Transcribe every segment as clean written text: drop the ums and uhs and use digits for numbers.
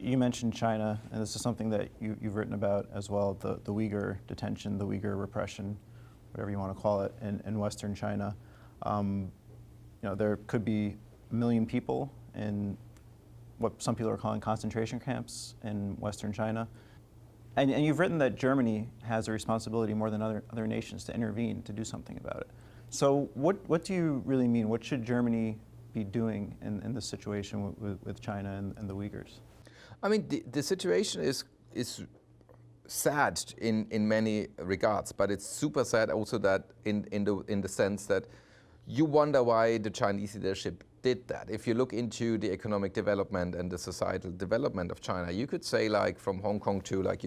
You mentioned China, and this is something that you've written about as well, the Uyghur detention, the Uyghur repression, whatever you want to call it, in Western China. There could be 1 million people in what some people are calling concentration camps in Western China. And you've written that Germany has a responsibility more than other nations to intervene, to do something about it. So what do you really mean? What should Germany be doing in this situation with China and the Uyghurs? I mean, the situation is sad in many regards, but it's super sad also that in the sense that you wonder why the Chinese leadership did that. If you look into the economic development and the societal development of China, you could say, like, from Hong Kong to, like,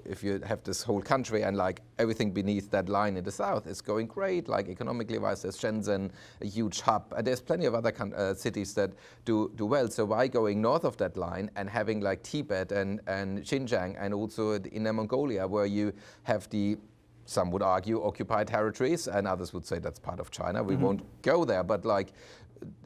if you have this whole country and like everything beneath that line in the south is going great, like economically wise. There's Shenzhen, a huge hub, and there's plenty of other cities that do well. So why going north of that line and having like Tibet and Xinjiang, and also in Inner Mongolia, where you have some would argue occupied territories, and others would say that's part of China. We won't go there, but like,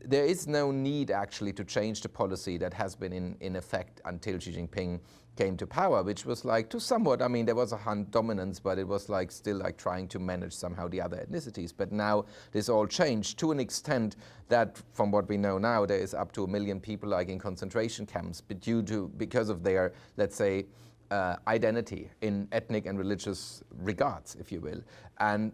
there is no need actually to change the policy that has been in effect until Xi Jinping came to power, which was like to somewhat, I mean, there was a Han dominance, but it was like still like trying to manage somehow the other ethnicities. But now this all changed to an extent that, from what we know now, there is up to 1 million people like in concentration camps, but because of their, let's say, identity in ethnic and religious regards, if you will. And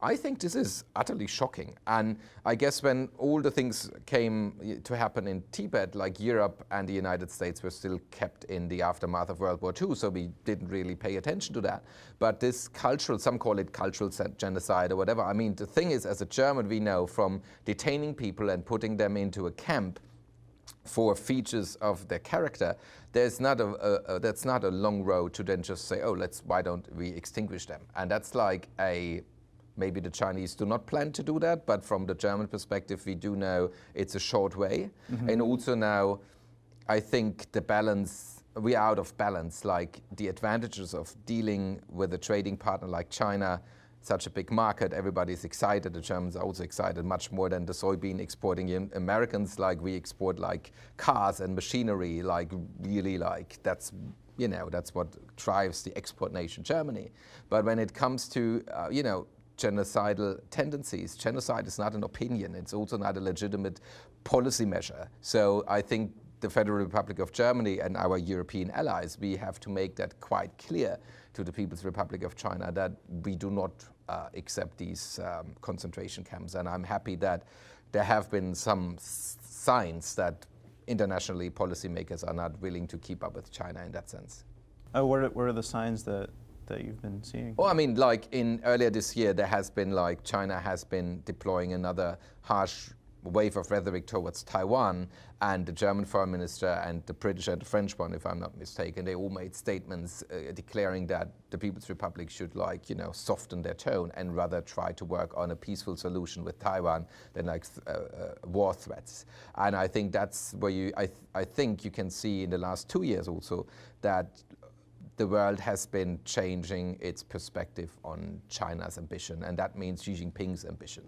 I think this is utterly shocking. And I guess when all the things came to happen in Tibet, like Europe and the United States were still kept in the aftermath of World War II, so we didn't really pay attention to that. But this cultural, some call it cultural genocide or whatever. I mean, the thing is, as a German, we know from detaining people and putting them into a camp for features of their character, that's not a long road to then just say, oh, why don't we extinguish them? And that's like maybe the Chinese do not plan to do that, but from the German perspective, we do know it's a short way. And also now, I think we are out of balance, like the advantages of dealing with a trading partner like China, such a big market, everybody's excited. The Germans are also excited, much more than the soybean exporting Americans. Like, we export like cars and machinery, like really, like that's what drives the export nation Germany. But when it comes to genocidal tendencies, genocide is not an opinion. It's also not a legitimate policy measure. So I think the Federal Republic of Germany and our European allies, we have to make that quite clear to the People's Republic of China that we do not accept these concentration camps. And I'm happy that there have been some signs that internationally policymakers are not willing to keep up with China in that sense. What are the signs that you've been seeing? Well, I mean, like earlier this year, there has been like China has been deploying another harsh wave of rhetoric towards Taiwan, and the German foreign minister and the British and the French one, if I'm not mistaken, they all made statements declaring that the People's Republic should soften their tone and rather try to work on a peaceful solution with Taiwan than war threats. And I think that's where I think you can see in the last 2 years also that the world has been changing its perspective on China's ambition, and that means Xi Jinping's ambition.